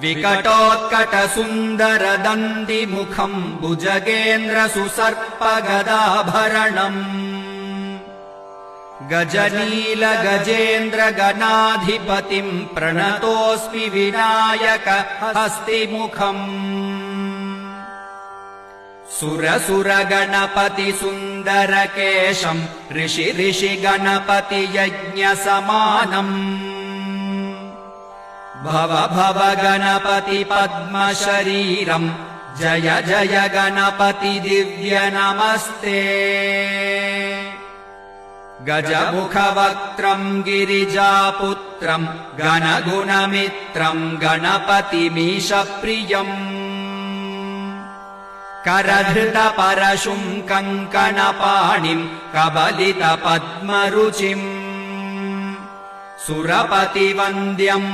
विकटोत्कटसुन्दरदन्तिमुखम् भुजगेन्द्रसुसर्पगदाभरणम् गजनीलगजेन्द्रगणाधिपतिम् प्रणतोऽस्मि विनायक हस्तिमुखम् सुरसुरगणपतिसुन्दरकेशम् ऋषिगणपतियज्ञसमानम् भव भव गणपति पद्मशरीरम् जय जय गणपति दिव्य नमस्ते गजमुखवक्त्रम् गिरिजापुत्रम् गणगुणमित्रम् गणपतिमीशप्रियम् करधृतपरशुम् कङ्कणपाणिम् कबलितपद्मरुचिम् सुरपतिवन्द्यम्